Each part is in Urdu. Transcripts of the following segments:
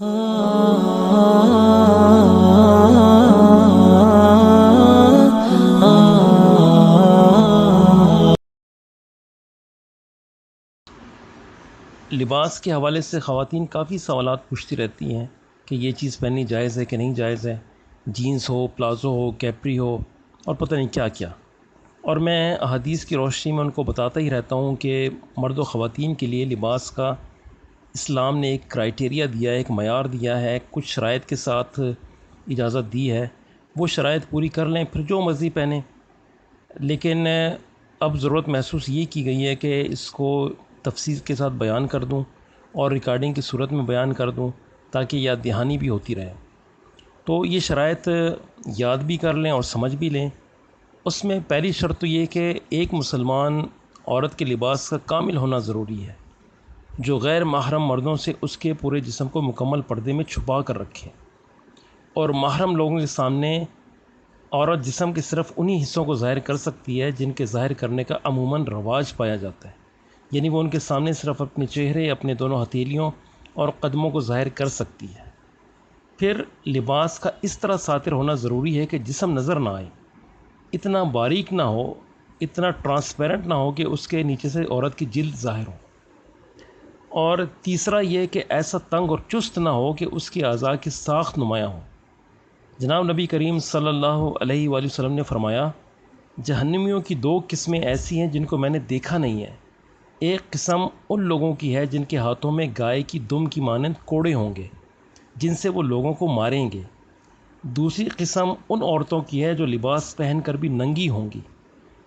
لباس کے حوالے سے خواتین کافی سوالات پوچھتی رہتی ہیں کہ یہ چیز پہننی جائز ہے کہ نہیں جائز ہے، جینز ہو، پلازو ہو، کیپری ہو اور پتہ نہیں کیا کیا۔ اور میں احادیث کی روشنی میں ان کو بتاتا ہی رہتا ہوں کہ مرد و خواتین کے لیے لباس کا اسلام نے ایک کرائٹیریا دیا ہے، ایک معیار دیا ہے، کچھ شرائط کے ساتھ اجازت دی ہے، وہ شرائط پوری کر لیں پھر جو مرضی پہنیں۔ لیکن اب ضرورت محسوس یہ کی گئی ہے کہ اس کو تفصیل کے ساتھ بیان کر دوں اور ریکارڈنگ کی صورت میں بیان کر دوں تاکہ یاد دہانی بھی ہوتی رہے۔ تو یہ شرائط یاد بھی کر لیں اور سمجھ بھی لیں۔ اس میں پہلی شرط تو یہ کہ ایک مسلمان عورت کے لباس کا کامل ہونا ضروری ہے، جو غیر محرم مردوں سے اس کے پورے جسم کو مکمل پردے میں چھپا کر رکھے، اور محرم لوگوں کے سامنے عورت جسم کے صرف انہی حصوں کو ظاہر کر سکتی ہے جن کے ظاہر کرنے کا عموماً رواج پایا جاتا ہے، یعنی وہ ان کے سامنے صرف اپنے چہرے، اپنے دونوں ہتھیلیوں اور قدموں کو ظاہر کر سکتی ہے۔ پھر لباس کا اس طرح ساتر ہونا ضروری ہے کہ جسم نظر نہ آئے، اتنا باریک نہ ہو، اتنا ٹرانسپیرنٹ نہ ہو کہ اس کے نیچے سے عورت کی جلد ظاہر ہو، اور تیسرا یہ کہ ایسا تنگ اور چست نہ ہو کہ اس کی اعضاء کی ساخت نمایاں ہو۔ جناب نبی کریم صلی اللہ علیہ وآلہ وسلم نے فرمایا، جہنمیوں کی دو قسمیں ایسی ہیں جن کو میں نے دیکھا نہیں ہے۔ ایک قسم ان لوگوں کی ہے جن کے ہاتھوں میں گائے کی دم کی مانند کوڑے ہوں گے جن سے وہ لوگوں کو ماریں گے۔ دوسری قسم ان عورتوں کی ہے جو لباس پہن کر بھی ننگی ہوں گی،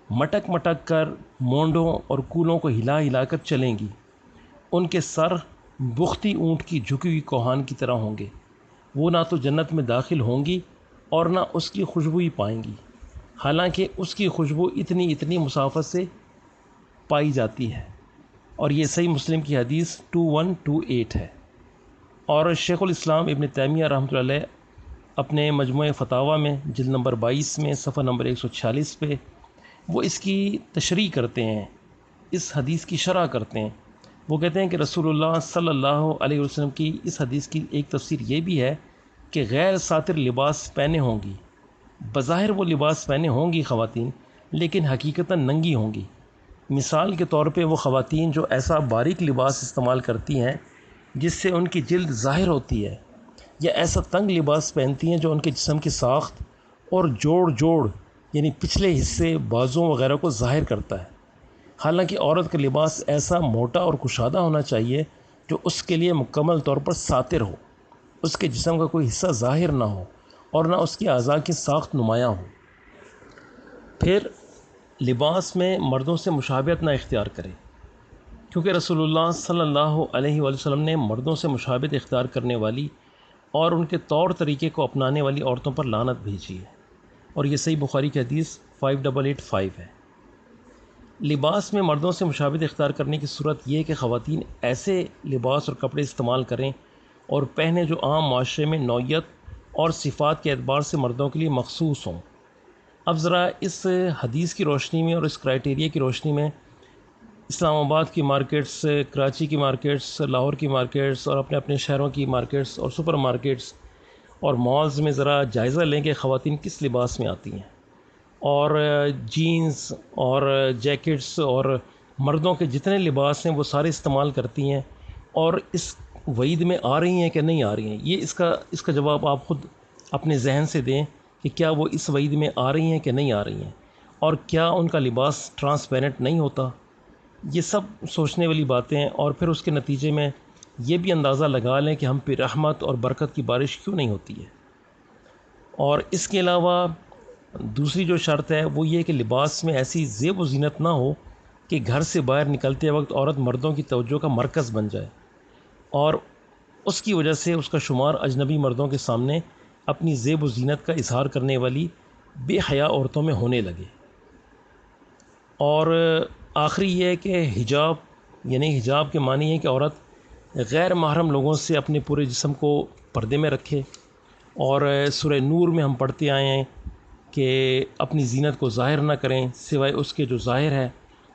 مٹک مٹک کر مونڈوں اور کولوں کو ہلا ہلا کر چلیں گی۔ ان کے سر بختی اونٹ کی جھکی ہوئی کوہان کی طرح ہوں گے۔ وہ نہ تو جنت میں داخل ہوں گی اور نہ اس کی خوشبو ہی پائیں گی، حالانکہ اس کی خوشبو اتنی مسافت سے پائی جاتی ہے۔ اور یہ صحیح مسلم کی حدیث 2128 ہے۔ اور شیخ الاسلام ابن تیمیہ رحمۃ اللہ علیہ اپنے مجموعہ فتاویٰ میں جلد نمبر 22 میں صفحہ نمبر 146 پہ وہ اس کی تشریح کرتے ہیں، اس حدیث کی شرح کرتے ہیں۔ وہ کہتے ہیں کہ رسول اللہ صلی اللہ علیہ وسلم کی اس حدیث کی ایک تفسیر یہ بھی ہے کہ غیر ساتر لباس پہنے ہوں گی، بظاہر وہ لباس پہنے ہوں گی خواتین، لیکن حقیقتاً ننگی ہوں گی۔ مثال کے طور پہ وہ خواتین جو ایسا باریک لباس استعمال کرتی ہیں جس سے ان کی جلد ظاہر ہوتی ہے، یا ایسا تنگ لباس پہنتی ہیں جو ان کے جسم کی ساخت اور جوڑ یعنی پچھلے حصے، بازوں وغیرہ کو ظاہر کرتا ہے۔ حالانکہ عورت کا لباس ایسا موٹا اور کشادہ ہونا چاہیے جو اس کے لیے مکمل طور پر ساتر ہو، اس کے جسم کا کوئی حصہ ظاہر نہ ہو اور نہ اس کی اعضاء کی ساخت نمایاں ہو۔ پھر لباس میں مردوں سے مشابہت نہ اختیار کرے، کیونکہ رسول اللہ صلی اللہ علیہ وآلہ وسلم نے مردوں سے مشابہت اختیار کرنے والی اور ان کے طور طریقے کو اپنانے والی عورتوں پر لعنت بھیجی ہے، اور یہ صحیح بخاری کی حدیث 5885 ہے۔ لباس میں مردوں سے مشابہت اختیار کرنے کی صورت یہ کہ خواتین ایسے لباس اور کپڑے استعمال کریں اور پہنے جو عام معاشرے میں نوعیت اور صفات کے اعتبار سے مردوں کے لیے مخصوص ہوں۔ اب ذرا اس حدیث کی روشنی میں اور اس کرائٹیریا کی روشنی میں اسلام آباد کی مارکیٹس، کراچی کی مارکیٹس، لاہور کی مارکیٹس اور اپنے اپنے شہروں کی مارکیٹس اور سپر مارکیٹس اور مالز میں ذرا جائزہ لیں کہ خواتین کس لباس میں آتی ہیں، اور جینز اور جیکٹس اور مردوں کے جتنے لباس ہیں وہ سارے استعمال کرتی ہیں، اور اس وعید میں آ رہی ہیں کہ نہیں آ رہی ہیں۔ یہ اس کا جواب آپ خود اپنے ذہن سے دیں کہ کیا وہ اس وعید میں آ رہی ہیں کہ نہیں آ رہی ہیں، اور کیا ان کا لباس ٹرانسپیرنٹ نہیں ہوتا۔ یہ سب سوچنے والی باتیں ہیں، اور پھر اس کے نتیجے میں یہ بھی اندازہ لگا لیں کہ ہم پہ رحمت اور برکت کی بارش کیوں نہیں ہوتی ہے۔ اور اس کے علاوہ دوسری جو شرط ہے وہ یہ کہ لباس میں ایسی زیب و زینت نہ ہو کہ گھر سے باہر نکلتے وقت عورت مردوں کی توجہ کا مرکز بن جائے، اور اس کی وجہ سے اس کا شمار اجنبی مردوں کے سامنے اپنی زیب و زینت کا اظہار کرنے والی بے حیا عورتوں میں ہونے لگے۔ اور آخری یہ ہے کہ حجاب، یعنی حجاب کے معنی ہے کہ عورت غیر محرم لوگوں سے اپنے پورے جسم کو پردے میں رکھے، اور سورہ نور میں ہم پڑھتے آئے ہیں کہ اپنی زینت کو ظاہر نہ کریں سوائے اس کے جو ظاہر ہے،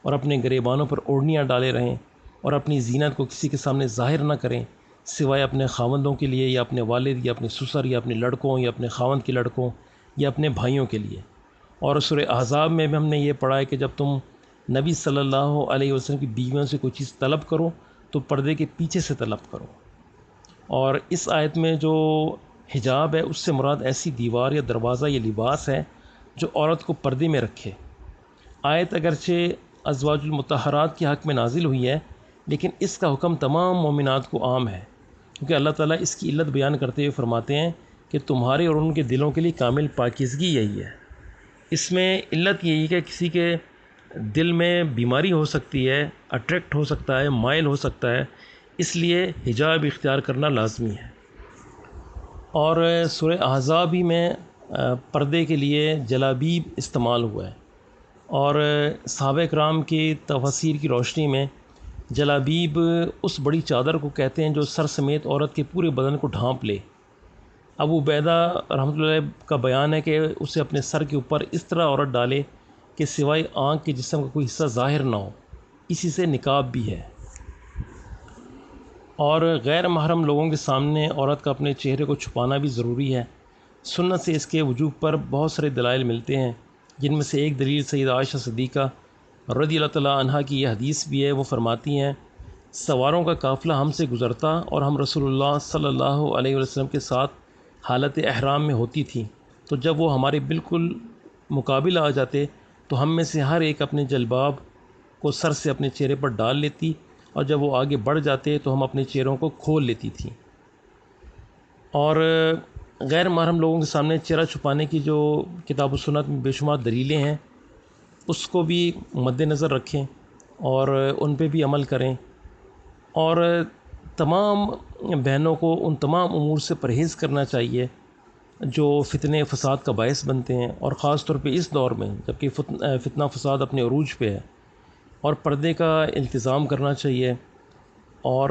اور اپنے گریبانوں پر اوڑھنیاں ڈالے رہیں، اور اپنی زینت کو کسی کے سامنے ظاہر نہ کریں سوائے اپنے خاوندوں کے لیے یا اپنے والد یا اپنے سسر یا اپنے لڑکوں یا اپنے خاوند کے لڑکوں یا اپنے بھائیوں کے لیے۔ اور سورہ احزاب میں بھی ہم نے یہ پڑھا ہے کہ جب تم نبی صلی اللہ علیہ وسلم کی بیویوں سے کوئی چیز طلب کرو تو پردے کے پیچھے سے طلب کرو۔ اور اس آیت میں جو حجاب ہے اس سے مراد ایسی دیوار یا دروازہ یا لباس ہے جو عورت کو پردے میں رکھے۔ آیت اگرچہ ازواج المطہرات کے حق میں نازل ہوئی ہے، لیکن اس کا حکم تمام مومنات کو عام ہے، کیونکہ اللہ تعالیٰ اس کی علت بیان کرتے ہوئے فرماتے ہیں کہ تمہارے اور ان کے دلوں کے لیے کامل پاکیزگی یہی ہے۔ اس میں علت یہی ہے کہ کسی کے دل میں بیماری ہو سکتی ہے، اٹریکٹ ہو سکتا ہے، مائل ہو سکتا ہے، اس لیے حجاب اختیار کرنا لازمی ہے۔ اور سورہ احزاب ہی میں پردے کے لیے جلابیب استعمال ہوا ہے، اور صحابہ کرام کی تفاسیر کی روشنی میں جلابیب اس بڑی چادر کو کہتے ہیں جو سر سمیت عورت کے پورے بدن کو ڈھانپ لے۔ ابو عبیدہ رحمۃ اللہ علیہ کا بیان ہے کہ اسے اپنے سر کے اوپر اس طرح عورت ڈالے کہ سوائے آنکھ کے جسم کا کوئی حصہ ظاہر نہ ہو، اسی سے نقاب بھی ہے۔ اور غیر محرم لوگوں کے سامنے عورت کا اپنے چہرے کو چھپانا بھی ضروری ہے۔ سنت سے اس کے وجوب پر بہت سارے دلائل ملتے ہیں، جن میں سے ایک دلیل سیدہ عائشہ صدیقہ رضی اللہ تعالیٰ عنہا کی یہ حدیث بھی ہے۔ وہ فرماتی ہیں، سواروں کا قافلہ ہم سے گزرتا اور ہم رسول اللہ صلی اللہ علیہ وسلم کے ساتھ حالت احرام میں ہوتی تھی، تو جب وہ ہمارے بالکل مقابل آ جاتے تو ہم میں سے ہر ایک اپنے جلباب کو سر سے اپنے چہرے پر ڈال لیتی، اور جب وہ آگے بڑھ جاتے تو ہم اپنے چہروں کو کھول لیتی تھیں۔ اور غیر محرم لوگوں کے سامنے چہرہ چھپانے کی جو کتاب و سنت میں بے شمار دلیلیں ہیں، اس کو بھی مد نظر رکھیں اور ان پہ بھی عمل کریں۔ اور تمام بہنوں کو ان تمام امور سے پرہیز کرنا چاہیے جو فتنے فساد کا باعث بنتے ہیں، اور خاص طور پہ اس دور میں جب کہ فتنہ فساد اپنے عروج پہ ہے، اور پردے کا التزام کرنا چاہیے، اور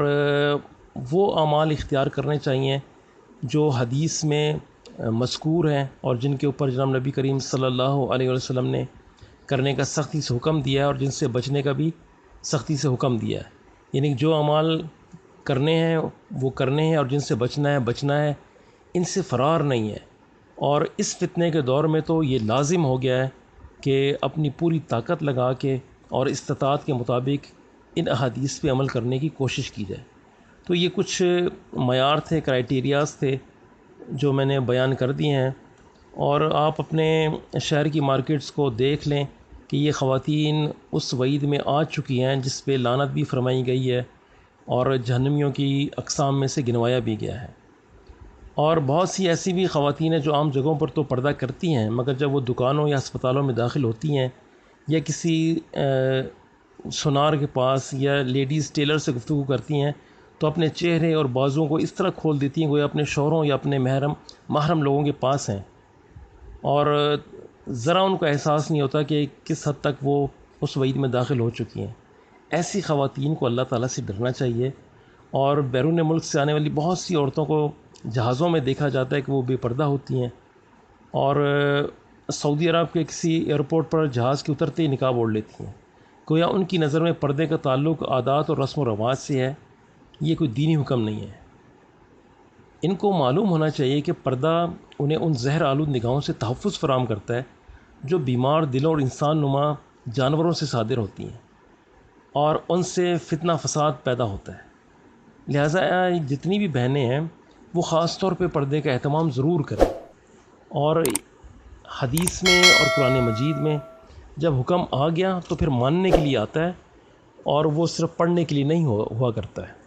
وہ اعمال اختیار کرنے چاہیے جو حدیث میں مذکور ہیں اور جن کے اوپر جناب نبی کریم صلی اللہ علیہ وسلم نے کرنے کا سختی سے حکم دیا ہے، اور جن سے بچنے کا بھی سختی سے حکم دیا ہے۔ یعنی جو اعمال کرنے ہیں وہ کرنے ہیں، اور جن سے بچنا ہے، ان سے فرار نہیں ہے۔ اور اس فتنے کے دور میں تو یہ لازم ہو گیا ہے کہ اپنی پوری طاقت لگا کے اور استطاعت کے مطابق ان احادیث پہ عمل کرنے کی کوشش کی جائے۔ تو یہ کچھ معیار تھے، کرائیٹیریاز تھے جو میں نے بیان کر دیے ہیں، اور آپ اپنے شہر کی مارکیٹس کو دیکھ لیں کہ یہ خواتین اس وعید میں آ چکی ہیں جس پہ لعنت بھی فرمائی گئی ہے اور جہنمیوں کی اقسام میں سے گنوایا بھی گیا ہے۔ اور بہت سی ایسی بھی خواتین ہیں جو عام جگہوں پر تو پردہ کرتی ہیں، مگر جب وہ دکانوں یا ہسپتالوں میں داخل ہوتی ہیں یا کسی سونار کے پاس یا لیڈیز ٹیلر سے گفتگو کرتی ہیں تو اپنے چہرے اور بازوؤں کو اس طرح کھول دیتی ہیں گویا اپنے شوہروں یا اپنے محرم لوگوں کے پاس ہیں، اور ذرا ان کو احساس نہیں ہوتا کہ کس حد تک وہ اس وعید میں داخل ہو چکی ہیں۔ ایسی خواتین کو اللہ تعالیٰ سے ڈرنا چاہیے۔ اور بیرون ملک سے آنے والی بہت سی عورتوں کو جہازوں میں دیکھا جاتا ہے کہ وہ بے پردہ ہوتی ہیں، اور سعودی عرب کے کسی ایئرپورٹ پر جہاز کے اترتے ہی نقاب اوڑھ لیتی ہیں، گویا ان کی نظر میں پردے کا تعلق عادات اور رسم و رواج سے ہے، یہ کوئی دینی حکم نہیں ہے۔ ان کو معلوم ہونا چاہیے کہ پردہ انہیں ان زہر آلود نگاہوں سے تحفظ فراہم کرتا ہے جو بیمار دلوں اور انسان نما جانوروں سے صادر ہوتی ہیں، اور ان سے فتنہ فساد پیدا ہوتا ہے۔ لہٰذا جتنی بھی بہنیں ہیں وہ خاص طور پہ پردے کا اہتمام ضرور کریں۔ اور حدیث میں اور قرآن مجید میں جب حکم آ گیا تو پھر ماننے کے لیے آتا ہے، اور وہ صرف پڑھنے کے لیے نہیں ہوا کرتا ہے۔